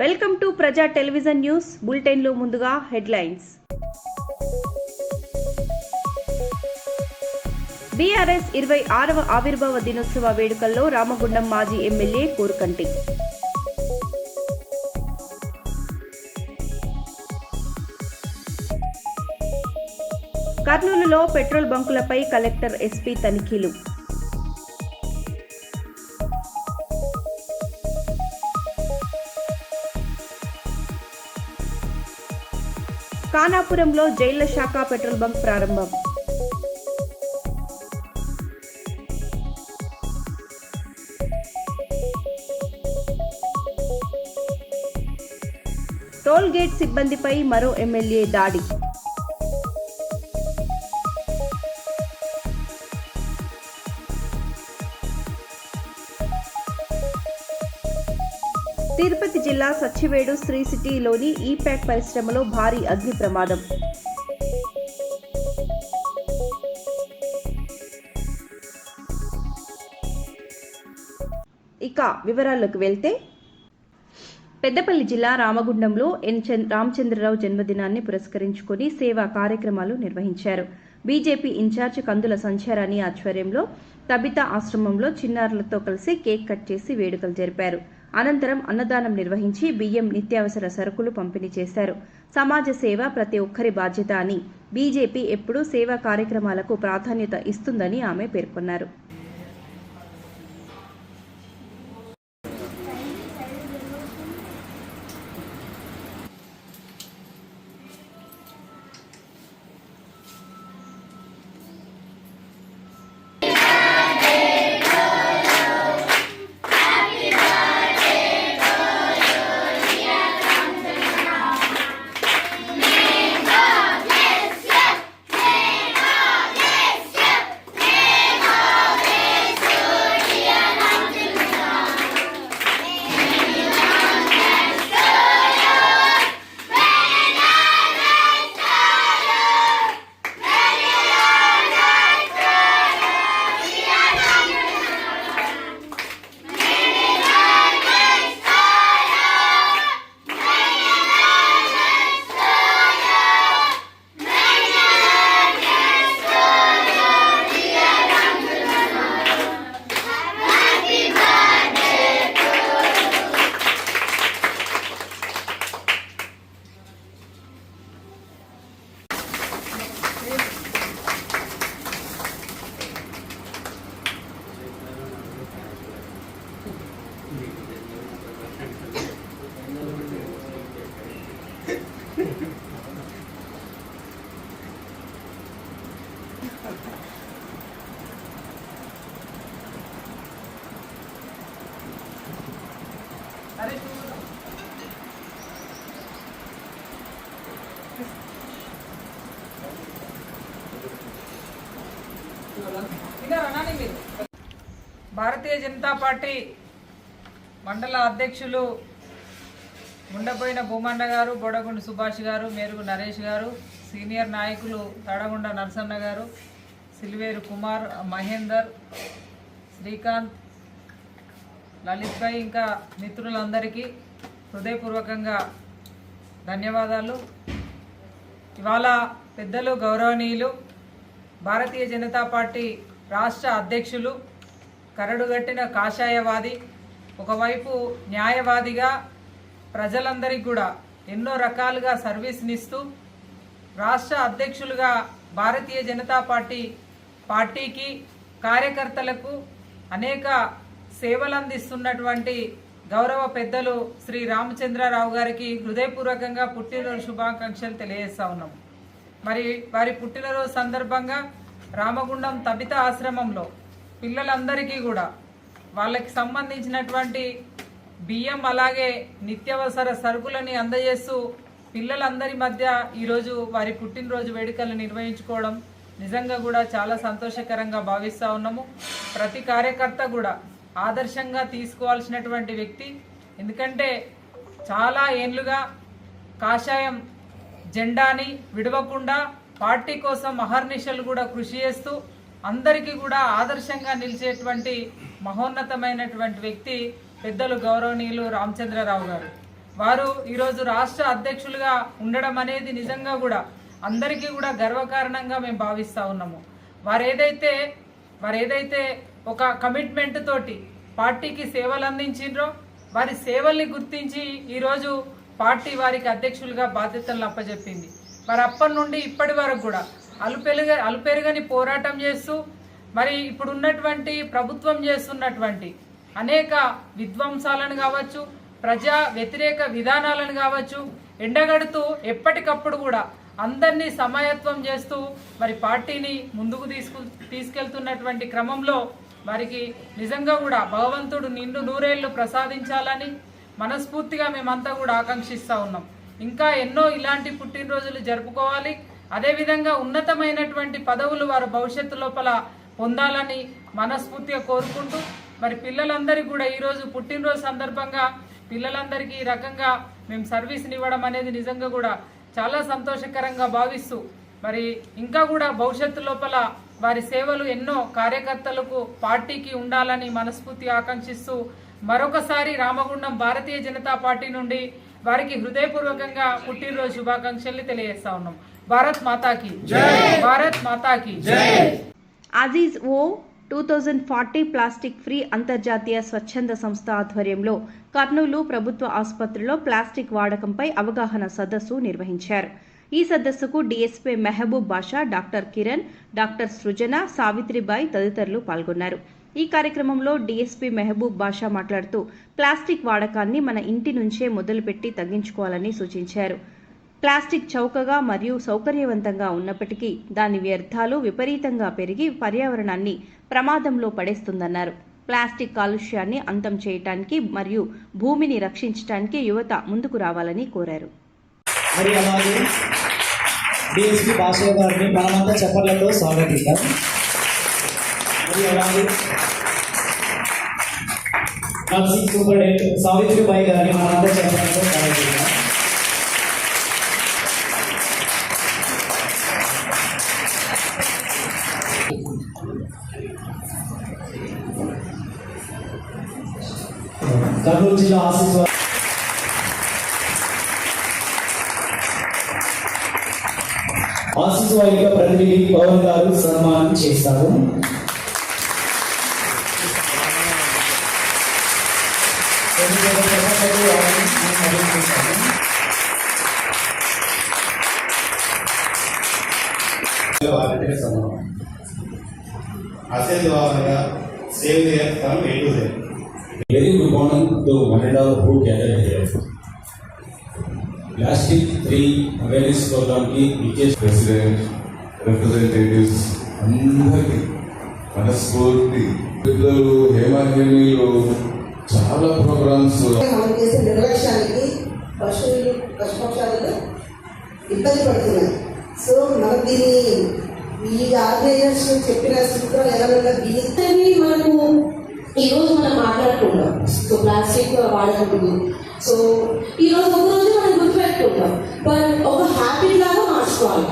Welcome to ప్రజా television news బులెటిన్లో ముందుగా హెడ్లైన్స్. బీఆర్ఎస్ 26వ ఆవిర్భావ దినోత్సవ వేడుకల్లో రామగుండం మాజీ ఎమ్మెల్యే కోరుకంటి. కర్నూలులో పెట్రోల్ బంకులపై కలెక్టర్ ఎస్పీ తనిఖీలు. ఖానాపురంలో జైళ్ల శాఖ పెట్రోల్ బంక్ ప్రారంభం. టోల్ గేట్ సిబ్బందిపై మరో ఎమ్మెల్యే దాడి. తిరుపతి జిల్లా సచ్చివేడు శ్రీ సిటీలోని ఈప్యాక్ పరిశ్రమలో భారీ అగ్ని ప్రమాదం. ఇక వివరాల్లోకి వెళ్తే, పెద్దపల్లి జిల్లా రామగుండంలో రామచంద్రరావు జన్మదినాన్ని పురస్కరించుకొని సేవా కార్యక్రమాలు నిర్వహించారు. బీజేపీ ఇన్ఛార్జ్ కందుల సంచారాణి ఆధ్వర్యంలో తబితా ఆశ్రమంలో చిన్నారులతో కలిసి కేక్ కట్ చేసి వేడుకలు జరిపారు. అనంతరం అన్నదానం నిర్వహించి బియ్యం, నిత్యావసర సరుకులు పంపిణీ చేశారు. సమాజ సేవ ప్రతి ఒక్కరి బాధ్యత అని, బీజేపీ ఎప్పుడూ సేవా కార్యక్రమాలకు ప్రాధాన్యత ఇస్తుందని ఆమె పేర్కొన్నారు. భారతీయ జనతా పార్టీ మండల అధ్యక్షులు ముండపోయిన భూమన్న గారు, బొడగుండు సుభాష్ గారు, మేరుగు నరేష్ గారు, సీనియర్ నాయకులు తాడగుండ నరసన్న గారు, సిల్వేరు కుమార్, మహేందర్, శ్రీకాంత్, లలిత్ భాయ్, ఇంకా మిత్రులందరికీ హృదయపూర్వకంగా ధన్యవాదాలు. ఇవాళ పెద్దలు గౌరవనీయులు భారతీయ జనతా పార్టీ రాష్ట్ర అధ్యక్షులు, కరడుగట్టిన కాషాయవాది, ఒకవైపు న్యాయవాదిగా ప్రజలందరికీ కూడా ఎన్నో రకాలుగా సర్వీస్నిస్తూ రాష్ట్ర అధ్యక్షులుగా భారతీయ జనతా పార్టీకి కార్యకర్తలకు అనేక సేవలు అందిస్తున్నటువంటి గౌరవ పెద్దలు శ్రీ రామచంద్రరావు గారికి హృదయపూర్వకంగా పుట్టినరోజు శుభాకాంక్షలు తెలియజేస్తా ఉన్నాము. మరి వారి పుట్టినరోజు సందర్భంగా రామగుండం తబితా ఆశ్రమంలో పిల్లలందరికీ కూడా వాళ్ళకి సంబంధించినటువంటి బియ్యం, అలాగే నిత్యావసర సరుకులని అందజేస్తూ పిల్లలందరి మధ్య ఈరోజు వారి పుట్టినరోజు వేడుకలు నిర్వహించుకోవడం నిజంగా కూడా చాలా సంతోషకరంగా భావిస్తూ ఉన్నాము. ప్రతి కార్యకర్త కూడా ఆదర్శంగా తీసుకోవాల్సినటువంటి వ్యక్తి. ఎందుకంటే చాలా ఏళ్ళుగా కాషాయం జెండాని విడవకుండా పార్టీ కోసం అహర్నిశలు కూడా కృషి చేస్తూ అందరికీ కూడా ఆదర్శంగా నిలిచేటువంటి మహోన్నతమైనటువంటి వ్యక్తి పెద్దలు గౌరవనీయులు రామచంద్రరావు గారు. వారు ఈరోజు రాష్ట్ర అధ్యక్షులుగా ఉండడం అనేది నిజంగా కూడా అందరికీ కూడా గర్వకారణంగా మేము భావిస్తూ ఉన్నాము. వారేదైతే ఒక కమిట్మెంట్ తోటి పార్టీకి సేవలు అందించిండ్రో వారి సేవల్ని గుర్తించి ఈరోజు పార్టీ వారికి అధ్యక్షులుగా బాధ్యతలను అప్పచెప్పింది. మరి అప్పటి నుండి ఇప్పటి వరకు కూడా అలుపెరుగని పోరాటం చేస్తూ మరి ఇప్పుడు ఉన్నటువంటి ప్రభుత్వం చేస్తున్నటువంటి అనేక విధ్వంసాలను కావచ్చు, ప్రజా వ్యతిరేక విధానాలను కావచ్చు ఎండగడుతూ ఎప్పటికప్పుడు కూడా అందరినీ సమాయత్వం చేస్తూ మరి పార్టీని ముందుకు తీసుకెళ్తున్నటువంటి క్రమంలో వారికి నిజంగా కూడా భగవంతుడు నిండు నూరేళ్లు ప్రసాదించాలని మనస్ఫూర్తిగా మేమంతా కూడా ఆకాంక్షిస్తూ ఉన్నాం. ఇంకా ఎన్నో ఇలాంటి పుట్టినరోజులు జరుపుకోవాలి. అదేవిధంగా ఉన్నతమైనటువంటి పదవులు వారు భవిష్యత్తు లోపల పొందాలని మనస్ఫూర్తిగా కోరుకుంటూ మరి పిల్లలందరికీ కూడా ఈరోజు పుట్టినరోజు సందర్భంగా పిల్లలందరికీ ఈ రకంగా మేము సర్వీస్ని ఇవ్వడం అనేది నిజంగా కూడా చాలా సంతోషకరంగా భావిస్తూ మరి ఇంకా కూడా భవిష్యత్తు లోపల వారి సేవలు ఎన్నో కార్యకర్తలకు పార్టీకి ఉండాలని మనస్ఫూర్తిగా ఆకాంక్షిస్తూ మరొకసారి రామగుండం భారతీయ జనతా పార్టీ నుండి వారికి హృదయపూర్వకంగా పుట్టినరోజు శుభాకాంక్షల్ని తెలియజేస్తా ఉన్నాం. భారత్ మాతాకి భారత్ మాతాకి అజీజ్ ఓ 2040 ప్లాస్టిక్ ఫ్రీ అంతర్జాతీయ స్వచ్ఛంద సంస్థ ఆధ్వర్యంలో కర్నూలు ప్రభుత్వ ఆసుపత్రిలో ప్లాస్టిక్ వాడకంపై అవగాహన సదస్సు నిర్వహించారు. ఈ సదస్సుకు డీఎస్పీ మెహబూబ్ బాషా, డాక్టర్ కిరణ్, డాక్టర్ సృజన, సావిత్రిబాయి తదితరులు పాల్గొన్నారు. ఈ కార్యక్రమంలో డీఎస్పీ మెహబూబ్ బాషా మాట్లాడుతూ ప్లాస్టిక్ వాడకాన్ని మన ఇంటి నుంచే మొదలుపెట్టి తగ్గించుకోవాలని సూచించారు. ప్లాస్టిక్ చౌకగా మరియు సౌకర్యవంతంగా ఉన్నప్పటికీ దాని వ్యర్థాలు విపరీతంగా పెరిగి పర్యావరణాన్ని ప్రమాదంలో పడేస్తుందన్నారు. ప్లాస్టిక్ కాలుష్యాన్ని అంతం చేయడానికి మరియు భూమిని రక్షించడానికి యువత ముందుకు రావాలని కోరారు. మరి అలాగే డిఎస్పీ భాషా గారిని మనమంతా చప్పట్లతో స్వాగతిద్దాం. మరి అలాగే నర్సింగ్ సూపరింటెండెంట్ సావిత్రిబాయి గారిని మనమంతా చప్పట్లతో స్వాగతిద్దాం. కర్నూలు జిల్లా ఆశీస్ వాయిక ప్రతినిధి పవన్ గారు సన్మానం చేస్తారు. Very good morning to one and all who gathered here. Plastic free awareness program की विशेष ప్రెసిడెంట్ రిప్రజెంటేటివ్స్ అందరికీ మనస్ఫూర్తి పిల్లలు హేమహేమీలు చాలా ప్రోగ్రామ్స్ మనం చేసే నిర్లక్ష్యానికి పశుపక్షాలకు ఇబ్బంది పడుతున్నాయి. సో మనం దీన్ని ఈ ఆర్గనైజేషన్ చెప్పిన సూత్రాలు ఎలా దీన్ని మనము ఈరోజు మనం మాట్లాడుకుంటాం. సో ప్లాస్టిక్ వాడకూడదు. సో ఈరోజు ఒక రోజు మనం గుర్తుపెట్టుకుంటాం, బట్ ఒక హ్యాబిట్ లాగా మార్చుకోవాలి.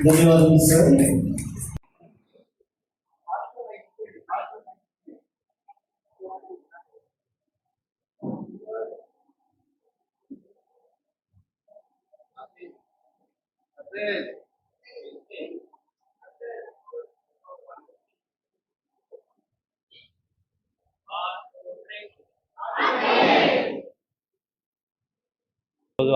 ధన్యవాదాలు సార్.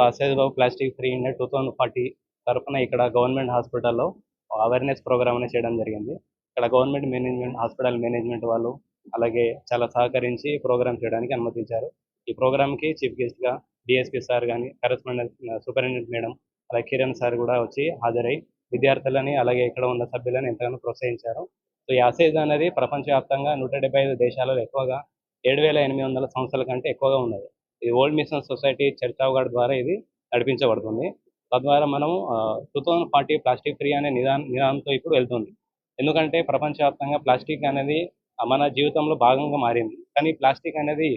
ఆసేజ్ బాబు ప్లాస్టిక్ ఫ్రీ ఇండియా 2040 తరఫున ఇక్కడ గవర్నమెంట్ హాస్పిటల్లో అవేర్నెస్ ప్రోగ్రామ్ అనేది చేయడం జరిగింది. ఇక్కడ గవర్నమెంట్ మేనేజ్మెంట్ హాస్పిటల్ మేనేజ్మెంట్ వాళ్ళు అలాగే చాలా సహకరించి ప్రోగ్రామ్ చేయడానికి అనుమతించారు. ఈ ప్రోగ్రామ్కి చీఫ్ గెస్ట్గా డిఎస్పీ సార్ కానీ, కరెస్పాండెంట్ సూపరింటెండెంట్ మేడం, అలాగే కిరణ్ సార్ కూడా వచ్చి హాజరై విద్యార్థులని అలాగే ఇక్కడ ఉన్న సభ్యులను ఎంతగానో ప్రోత్సహించారు. సో ఈ అసేజ్ అనేది ప్రపంచవ్యాప్తంగా 175 దేశాలలో ఎక్కువగా 7,800 సంస్థల కంటే ఎక్కువగా ఉన్నది. ఇది world mission society church of God ద్వారా ఇది నడిపించబడుతుంది. తద్వారా మనము 2040 ప్లాస్టిక్ ఫ్రీ అనే నిదానంతో ఇప్పుడు వెళ్తుంది. ఎందుకంటే ప్రపంచవ్యాప్తంగా ప్లాస్టిక్ అనేది మన జీవితంలో భాగంగా మారింది. కానీ ప్లాస్టిక్ అనేది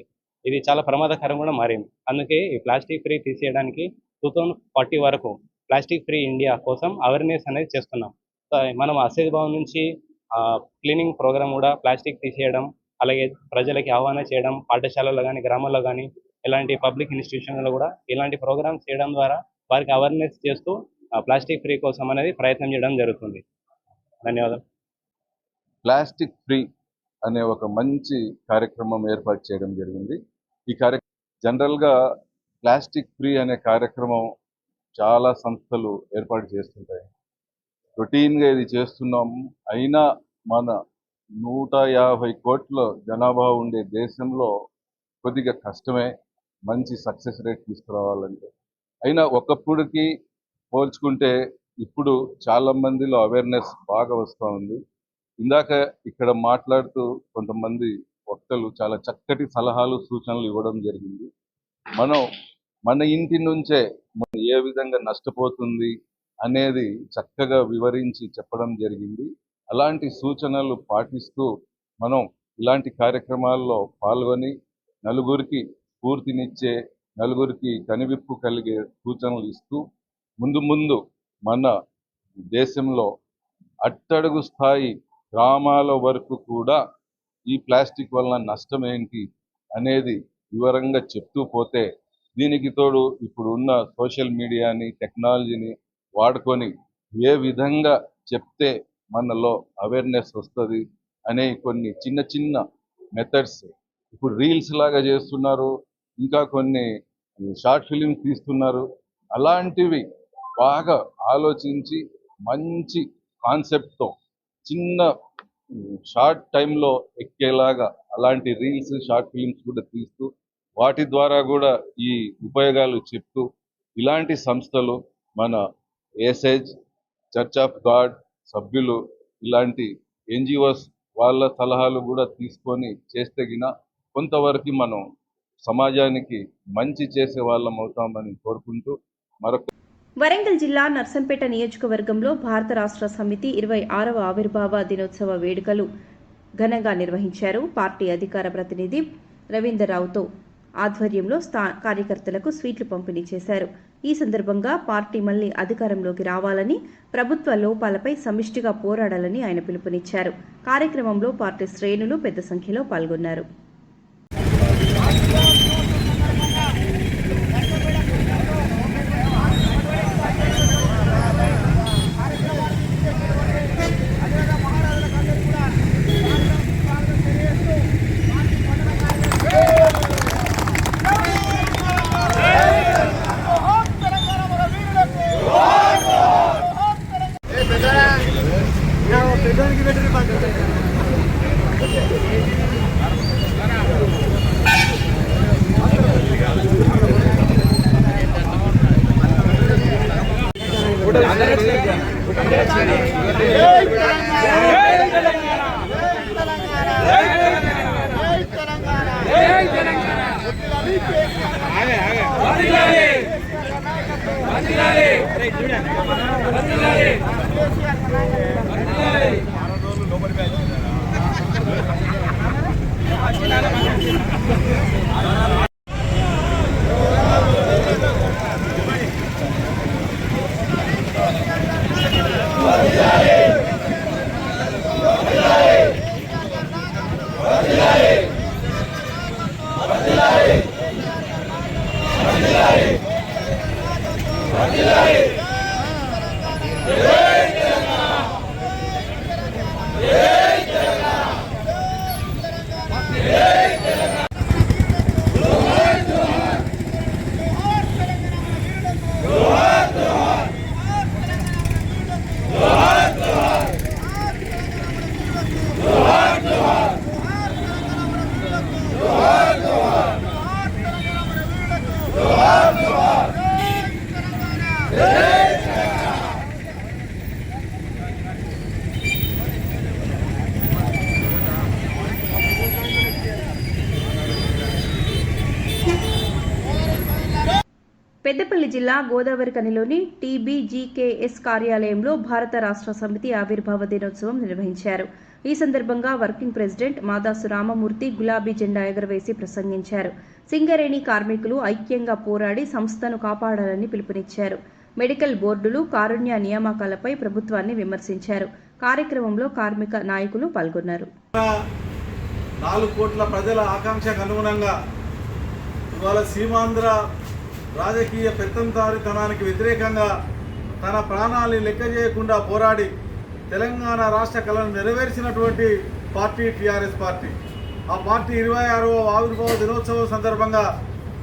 ఇది చాలా ప్రమాదకరం కూడా మారింది. అందుకే ఈ ప్లాస్టిక్ ఫ్రీ తీసేయడానికి 2040 వరకు ప్లాస్టిక్ ఫ్రీ ఇండియా కోసం అవేర్నెస్ అనేది చేస్తున్నాం. సో మనం అసేజ్ భవన్ నుంచి క్లీనింగ్ ప్రోగ్రామ్ కూడా ప్లాస్టిక్ తీసేయడం, అలాగే ప్రజలకి ఆహ్వానం చేయడం, పాఠశాలలో కానీ గ్రామాల్లో కానీ ఇలాంటి పబ్లిక్ ఇన్స్టిట్యూషన్లో కూడా ఇలాంటి ప్రోగ్రామ్స్ చేయడం ద్వారా వారికి అవేర్నెస్ చేస్తూ ప్లాస్టిక్ ఫ్రీ కోసం అనేది ప్రయత్నం చేయడం జరుగుతుంది. ధన్యవాదాలు. ప్లాస్టిక్ ఫ్రీ అనే ఒక మంచి కార్యక్రమం ఏర్పాటు చేయడం జరిగింది. ఈ కార్యక్రమం జనరల్గా ప్లాస్టిక్ ఫ్రీ అనే కార్యక్రమం చాలా సంస్థలు ఏర్పాటు చేస్తుంటాయి. రొటీన్గా ఇది చేస్తున్నాము. అయినా మన 150 కోట్ల జనాభా ఉండే దేశంలో కొద్దిగా కష్టమే మంచి సక్సెస్ రేట్ తీసుకురావాలంటే. అయినా ఒకప్పుడుకి పోల్చుకుంటే ఇప్పుడు చాలా మందిలో అవేర్నెస్ బాగా వస్తూ ఉంది. ఇందాక ఇక్కడ మాట్లాడుతూ కొంతమంది వక్తలు చాలా చక్కటి సలహాలు సూచనలు ఇవ్వడం జరిగింది. మనం మన ఇంటి నుంచే మనం ఏ విధంగా నష్టపోతుంది అనేది చక్కగా వివరించి చెప్పడం జరిగింది. అలాంటి సూచనలు పాటిస్తూ మనం ఇలాంటి కార్యక్రమాల్లో పాల్గొని నలుగురికి స్ఫూర్తినిచ్చే, నలుగురికి కనివిప్పు కలిగే సూచనలు ఇస్తూ ముందు మన దేశంలో అట్టడుగు స్థాయి గ్రామాల వరకు కూడా ఈ ప్లాస్టిక్ వలన నష్టం ఏంటి అనేది వివరంగా చెప్తూ పోతే, దీనికి తోడు ఇప్పుడు ఉన్న సోషల్ మీడియాని టెక్నాలజీని వాడుకొని ఏ విధంగా చెప్తే మనలో అవేర్నెస్ వస్తుంది అనే కొన్ని చిన్న మెథడ్స్ ఇప్పుడు రీల్స్ లాగా చేస్తున్నారు, ఇంకా కొన్ని షార్ట్ ఫిలిమ్స్ తీస్తున్నారు. అలాంటివి బాగా ఆలోచించి మంచి కాన్సెప్ట్తో చిన్న షార్ట్ టైంలో ఎక్కేలాగా అలాంటి రీల్స్ షార్ట్ ఫిలిమ్స్ కూడా తీస్తూ వాటి ద్వారా కూడా ఈ ఉపయోగాలు చెప్తూ ఇలాంటి సంస్థలు మన ఏసేజ్, చర్చ్ ఆఫ్ గాడ్ సభ్యులు ఇలాంటి ఎన్జిఓస్ వాళ్ళ సలహాలు కూడా తీసుకొని చేస్తే గిన కొంతవరకు మనం సమాజానికి మంచి చేసే వాళ్ళం అవుతామని కోరుకుంటూ మరొక వరంగల్ జిల్లా నర్సంపేట నియోజకవర్గంలో భారత రాష్ట్ర సమితి 26వ ఆవిర్భావ దినోత్సవ వేడుకలు ఘనంగా నిర్వహించారు. పార్టీ అధికార ప్రతినిధి రవీందర్రావుతో ఆధ్వర్యంలో కార్యకర్తలకు స్వీట్లు పంపిణీ చేశారు. ఈ సందర్భంగా పార్టీ మళ్లీ అధికారంలోకి రావాలని, ప్రభుత్వ లోపాలపై సమిష్టిగా పోరాడాలని ఆయన పిలుపునిచ్చారు. కార్యక్రమంలో పార్టీ శ్రేణులు పెద్ద సంఖ్యలో పాల్గొన్నారు. పెద్దపల్లి జిల్లా గోదావరిఖనిలోని టీబీజీకేఎస్ కార్యాలయంలో భారత రాష్ట్ర సమితి ఆవిర్భావ దినోత్సవం నిర్వహించారు. ఈ సందర్భంగా వర్కింగ్ ప్రెసిడెంట్ మాదాసు రామమూర్తి గులాబీ జెండా ఎగరవేసి ప్రసంగించారు. సింగరేణి కార్మికులు ఐక్యంగా పోరాడి సంస్థను కాపాడాలని పిలుపునిచ్చారు. మెడికల్ బోర్డులు కారుణ్య నియామకాలపై ప్రభుత్వాన్ని విమర్శించారు. కార్యక్రమంలో కార్మిక నాయకులు పాల్గొన్నారు. 4 కోట్ల ప్రజల ఆకాంక్షకు అనుగుణంగా ఇవాళ సీమాంధ్ర రాజకీయ పెత్తందారితనానికి వ్యతిరేకంగా తన ప్రాణాలని లెక్క చేయకుండా పోరాడి తెలంగాణ రాష్ట్ర కళను నెరవేర్చినటువంటి పార్టీ టీఆర్ఎస్ పార్టీ. ఆ పార్టీ 26వ ఆవిర్భావ దినోత్సవం సందర్భంగా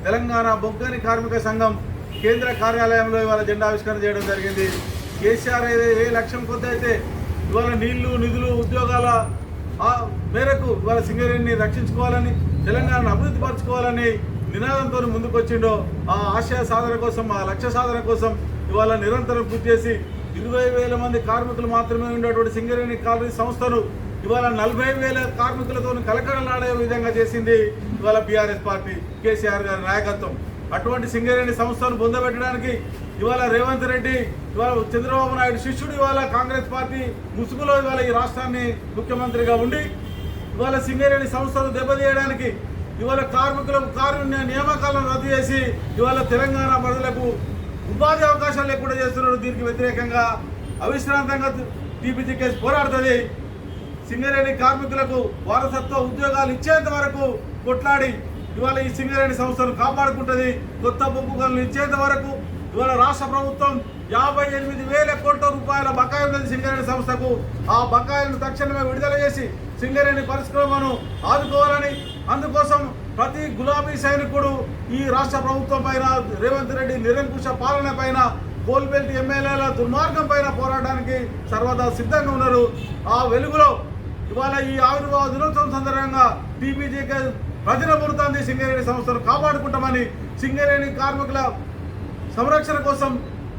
తెలంగాణ బొగ్గని కార్మిక సంఘం కేంద్ర కార్యాలయంలో ఇవాళ జెండా ఆవిష్కరణ చేయడం జరిగింది. కేసీఆర్ ఏ లక్ష్యం కొద్ది అయితే ఇవాళ నీళ్లు, నిధులు, ఉద్యోగాల మేరకు ఇవాళ సింగరేణిని రక్షించుకోవాలని, తెలంగాణను అభివృద్ధి పరచుకోవాలని నినాదంతో ముందుకొచ్చిండో ఆ ఆశయ సాధన కోసం, ఆ లక్ష్య సాధన కోసం ఇవాళ నిరంతరం కృషి చేసి 20,000 మంది కార్మికులు మాత్రమే ఉండేటువంటి సింగరేణి కాలనీ సంస్థను ఇవాళ 40,000 కార్మికులతో కలకడలాడే విధంగా చేసింది ఇవాళ బీఆర్ఎస్ పార్టీ, కేసీఆర్ గారి నాయకత్వం. అటువంటి సింగరేణి సంస్థను పొందబెట్టడానికి ఇవాళ రేవంత్ రెడ్డి, ఇవాళ చంద్రబాబు నాయుడు శిష్యుడు ఇవాళ కాంగ్రెస్ పార్టీ ముసుగులో ఇవాళ ఈ రాష్ట్రాన్ని ముఖ్యమంత్రిగా ఉండి ఇవాళ సింగరేణి సంస్థను దెబ్బతీయడానికి ఇవాళ కార్మికులకు కారుణ్య నియామకాలను రద్దు చేసి ఇవాళ తెలంగాణ ప్రజలకు ఉపాధి అవకాశాలు లేకుండా చేస్తున్నారు. దీనికి వ్యతిరేకంగా అవిశ్రాంతంగా టీపీజీకేఎస్ పోరాడుతుంది. సింగరేణి కార్మికులకు వారసత్వ ఉద్యోగాలు ఇచ్చేంత వరకు కొట్లాడి ఇవాళ ఈ సింగరేణి సంస్థను కాపాడుకుంటుంది. కొత్త బొగ్గు గనులు ఇచ్చేంత వరకు ఇవాళ రాష్ట్ర ప్రభుత్వం 58,000 కోట్ల రూపాయల బకాయి ఉన్నది సింగరేణి సంస్థకు. ఆ బకాయిలను తక్షణమే విడుదల చేసి సింగరేణి పరిశ్రమను ఆదుకోవాలని, అందుకోసం ప్రతి గులాబీ సైనికుడు ఈ రాష్ట్ర ప్రభుత్వం పైన, రేవంత్ రెడ్డి నిరంకుశ పాలన పైన, కోల్బెల్ట్ ఎమ్మెల్యేల దుర్మార్గం పైన పోరాడడానికి సర్వదా సిద్ధంగా ఉన్నారు. ఆ వెలుగులో ఇవాళ ఈ ఆవిర్భావ దినోత్సవం సందర్భంగా టీపీజీకే ప్రజలబడుతోంది. సింగరేణి సంస్థను కాపాడుకుంటామని, సింగరేణి కార్మికుల సంరక్షణ కోసం,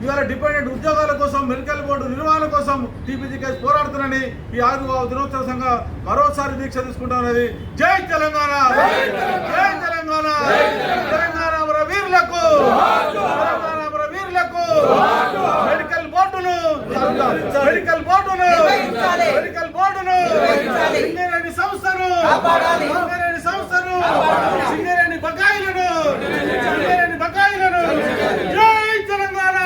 ఇవాళ డిపెండెంట్ ఉద్యోగాల కోసం, మెడికల్ బోర్డు నిర్వహణ కోసం టీపీజీకేఎస్ పోరాడుతున్నారని ఈ ఆవిర్భావ దినోత్సవ సంఘం మరోసారి దీక్ష తీసుకుంటున్నది. జై తెలంగాణ, జై తెలంగాణ, తెలంగాణ మన వీరులకు, తెలంగాణ మన వీరులకు. మెడికల్ బోర్డును, మెడికల్ బోర్డును, మెడికల్ బోర్డును, సింగరేణి సంస్థను, సింగరేణి సంస్థను, సింగరేణి బకాయిలను, సింగరేణి బకాయిలను. జై తెలంగాణ,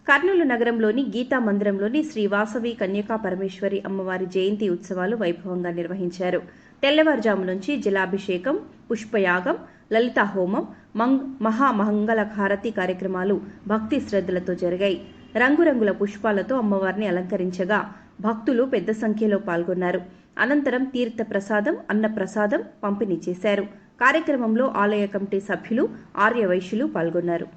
కర్నూలు నగరంలోని గీతా మందిరంలోని శ్రీ వాసవి కన్యకా పరమేశ్వరి అమ్మవారి జయంతి ఉత్సవాలు వైభవంగా నిర్వహించారు. తెల్లవారుజాము నుంచి జలాభిషేకం, పుష్పయాగం, లలితా హోమం, మహామంగళ హారతి కార్యక్రమాలు భక్తి శ్రద్ధలతో జరిగాయి. రంగురంగుల పుష్పాలతో అమ్మవారిని అలంకరించగా భక్తులు పెద్ద సంఖ్యలో పాల్గొన్నారు. అనంతరం తీర్థ ప్రసాదం, అన్న ప్రసాదం పంపిణీ చేశారు. కార్యక్రమంలో ఆలయ కమిటీ సభ్యులు, ఆర్య వైశ్యులు పాల్గొన్నారు.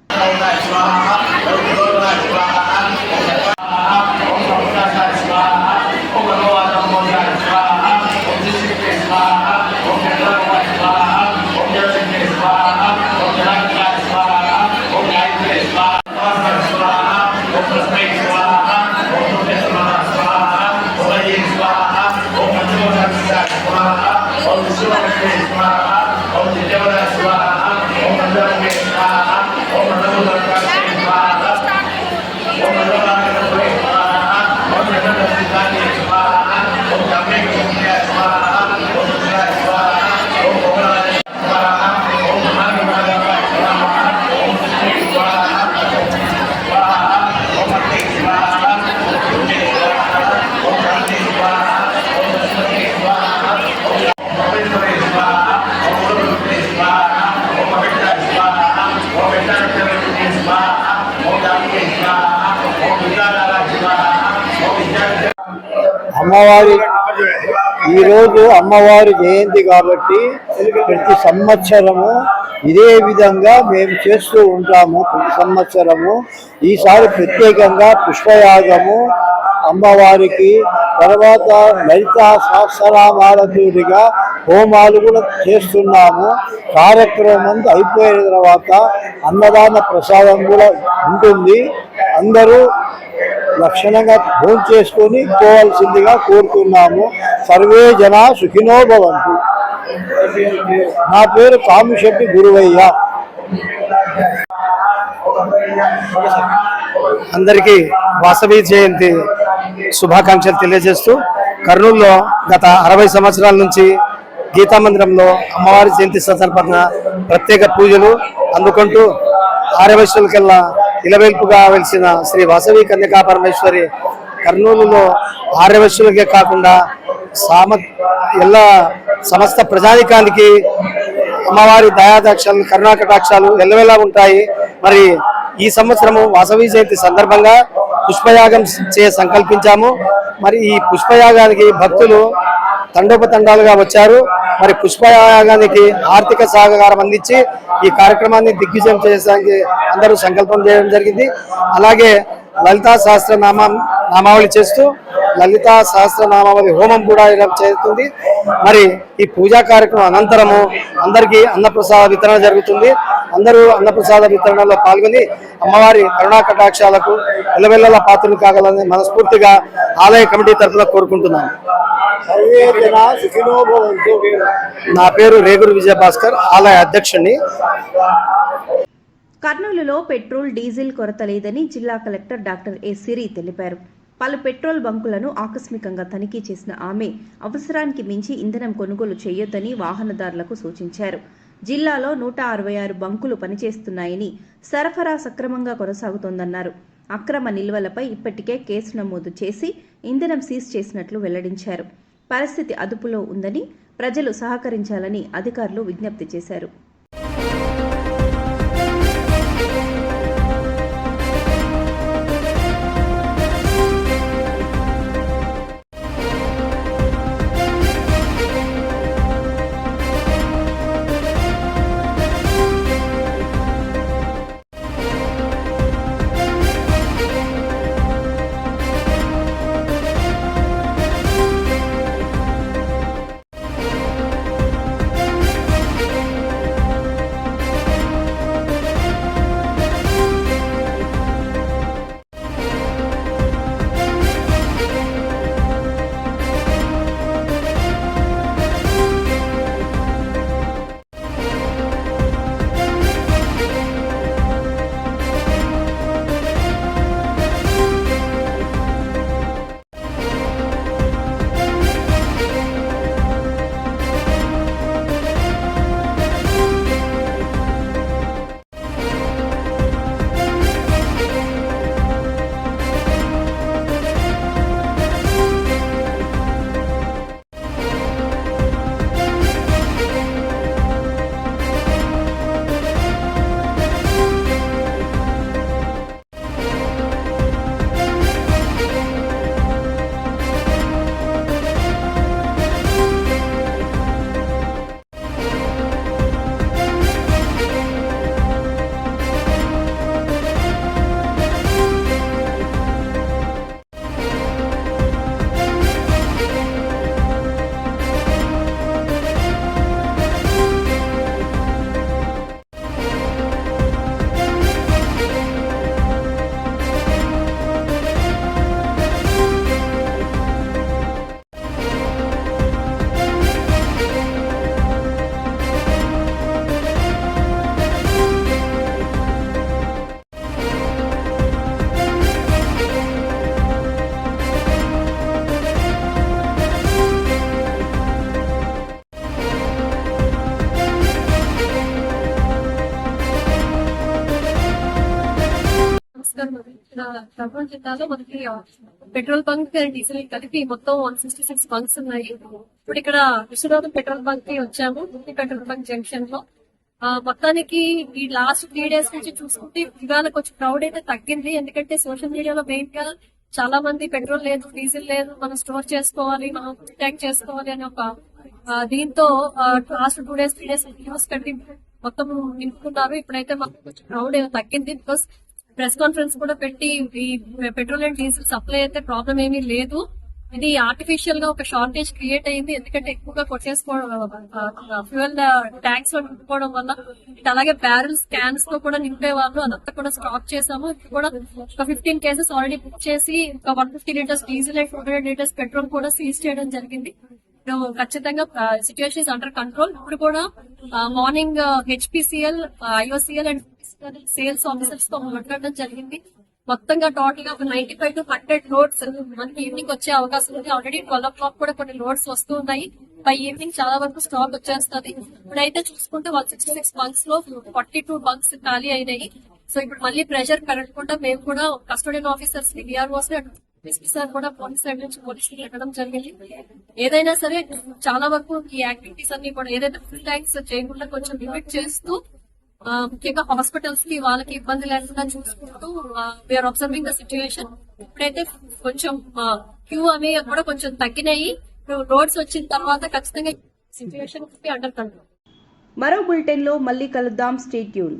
అమ్మవారి ఈరోజు అమ్మవారి జయంతి కాబట్టి ప్రతి సంవత్సరము ఇదే విధంగా మేము చేస్తూ ఉంటాము. ప్రతి సంవత్సరము ఈసారి ప్రత్యేకంగా పుష్పయాగము అమ్మవారికి, తర్వాత లలితా సహస్రనామాలతోటిగా హోమాలు కూడా చేస్తున్నాము. కార్యక్రమం అయిపోయిన తర్వాత అన్నదాన ప్రసాదం కూడా ఉంటుంది. అందరూ లక్షణంగా భోజనం చేసుకొని పోవాల్సిందిగా కోరుతున్నాము. సర్వే జనా సుఖినో భవంతు. నా పేరు కామిశెట్టి గురువయ్య. అందరికీ వాసవి జయంతి శుభాకాంక్షలు తెలియజేస్తూ, కర్నూలులో గత 60 సంవత్సరాల నుంచి గీతా మందిరంలో అమ్మవారి జయంతి సందర్భంగా ప్రత్యేక పూజలు అందుకుంటూ ఆర్యవైశ్యులకెల్లా ఇలవేల్పుగా వెలిసిన శ్రీ వాసవి కన్యకా పరమేశ్వరి కర్నూలులో ఆర్యవైశ్యులకే కాకుండా సమస్త ప్రజానికానికి అమ్మవారి దయాదాక్షాలు కరుణాకటాక్షాలు ఎల్లవేళ ఉంటాయి. మరి ఈ సంవత్సరము వాసవి జయంతి సందర్భంగా పుష్పయాగం సంకల్పించాము. మరి ఈ పుష్పయాగానికి భక్తులు తండోపతండాలుగా వచ్చారు. మరి పుష్పయాగానికి ఆర్థిక సహకారం అందించి ఈ కార్యక్రమాన్ని దిగ్విజయం చేయడానికి అందరూ సంకల్పం చేయడం జరిగింది. అలాగే లలితా నామావళి చేస్తూ లలితా సహస్రనామావళి హోమం కూడా చేస్తుంది. మరి ఈ పూజా కార్యక్రమం అనంతరము అందరికీ అన్నప్రసాద వితరణ జరుగుతుంది. అందరూ అన్నప్రసాద వితరణలో పాల్గొని అమ్మవారి కరుణా కటాక్షాలకు ఎల్లవెల్లలా పాత్రలు కాగలని మనస్ఫూర్తిగా ఆలయ కమిటీ తరఫున కోరుకుంటున్నాను. నా పేరు రేగురు విజయభాస్కర్, ఆలయ అధ్యక్షుడిని. కర్నూలులో పెట్రోల్, డీజిల్ కొరత లేదని జిల్లా కలెక్టర్ డాక్టర్ ఏ సిరి తెలిపారు. పలు పెట్రోల్ బంకులను ఆకస్మికంగా తనిఖీ చేసిన ఆమె అవసరానికి మించి ఇంధనం కొనుగోలు చేయొద్దని వాహనదారులకు సూచించారు. జిల్లాలో 166 బంకులు పనిచేస్తున్నాయని, సరఫరా సక్రమంగా కొనసాగుతోందన్నారు. అక్రమ నిల్వలపై ఇప్పటికే కేసు నమోదు చేసి ఇంధనం సీజ్ చేసినట్లు వెల్లడించారు. పరిస్థితి అదుపులో ఉందని, ప్రజలు సహకరించాలని అధికారులు విజ్ఞప్తి చేశారు. ఖమ్మం జిల్లాలో మనకి పెట్రోల్ బంక్ డీజిల్ కలిపి మొత్తం 166 బంక్స్ ఉన్నాయి. ఇప్పుడు ఇక్కడ విశ్వనాథం పెట్రోల్ బంక్ కి వచ్చాము. పెట్రోల్ బంక్ జంక్షన్ లో మొత్తానికి ఈ లాస్ట్ 3 days నుంచి చూసుకుంటే ఇవాళ కొంచెం క్రౌడ్ అయితే తగ్గింది. ఎందుకంటే సోషల్ మీడియాలో మెయిన్ గా చాలా మంది పెట్రోల్ లేదు, డీజిల్ లేదు, మనం స్టోర్ చేసుకోవాలి, మనం ట్యాంక్ చేసుకోవాలి అని ఒక దీంతో లాస్ట్ 2 days 3 days న్యూస్ కట్టి మొత్తం నింపుకున్నారు. ఇప్పుడైతే మాకు క్రౌడ్ తగ్గింది. బికాస్ ప్రెస్ కాన్ఫరెన్స్ కూడా పెట్టి ఈ పెట్రోల్ అండ్ డీజిల్ సప్లై అయితే ప్రాబ్లం ఏమీ లేదు. ఇది ఆర్టిఫిషియల్ గా ఒక షార్టేజ్ క్రియేట్ అయింది. ఎందుకంటే ఎక్కువగా కొట్టేసుకోవడం ఫ్యూయల్ ట్యాంక్స్ లో నింపుకోవడం వల్ల, అలాగే బ్యారెల్స్ క్యాన్స్ లో కూడా నింపేవాళ్ళు, అదంతా కూడా స్టాప్ చేసాము. ఇప్పుడు కూడా ఒక 15 కేసెస్ ఆల్రెడీ బుక్ చేసి ఒక 150 litres diesel and 200 litres petrol కూడా సీజ్ చేయడం జరిగింది. ఖచ్చితంగా సిచ్యువేషన్ ఇస్ అండర్ కంట్రోల్. ఇప్పుడు కూడా మార్నింగ్ హెచ్పిసిఎల్, ఐఓసిఎల్ అండ్ కానీ సేల్స్ ఆఫీసర్స్ తో మాట్లాడడం జరిగింది. మొత్తంగా టోటల్ గా ఒక 95 to 100 లోడ్స్ మనకి ఈవినింగ్ వచ్చే అవకాశం ఉంది. ఆల్రెడీ 12 o'clock కూడా కొన్ని లోడ్స్ వస్తూ ఉన్నాయి. బై ఈవినింగ్ చాలా వరకు స్టాక్ వచ్చేస్తుంది. ఇప్పుడైతే చూసుకుంటే 166 బంక్స్ లో 42 బంక్స్ ఖాళీ అయినాయి. సో ఇప్పుడు మళ్ళీ ప్రెషర్ పెరగకుండా మేము కూడా కస్టోడియన్ ఆఫీసర్స్ ని డిఆర్ఓస్ ఎస్పీ సార్ కూడా పోలీస్ సైడ్ నుంచి పోలీసులు పెట్టడం జరిగింది. ఏదైనా సరే చాలా వరకు ఈ యాక్టివిటీస్ అన్ని కూడా ఏదైతే ఫుల్ ట్యాంక్స్ చేయకుండా కొంచెం లిమిట్ చేస్తూ ముఖ్యంగా హాస్పిటల్స్ కి వాళ్ళకి ఇబ్బంది లేకుండా చూసుకుంటూ వీఆర్ అబ్జర్వింగ్ ద సిచ్యువేషన్. ఇప్పుడైతే కొంచెం క్యూ అవి కూడా కొంచెం తగ్గినాయి. రోడ్స్ వచ్చిన తర్వాత ఖచ్చితంగా సిచ్యువేషన్ అండర్ కంట్రోల్. మరో బులెటిన్లో మళ్ళీ కలుద్దాం. Stay tune.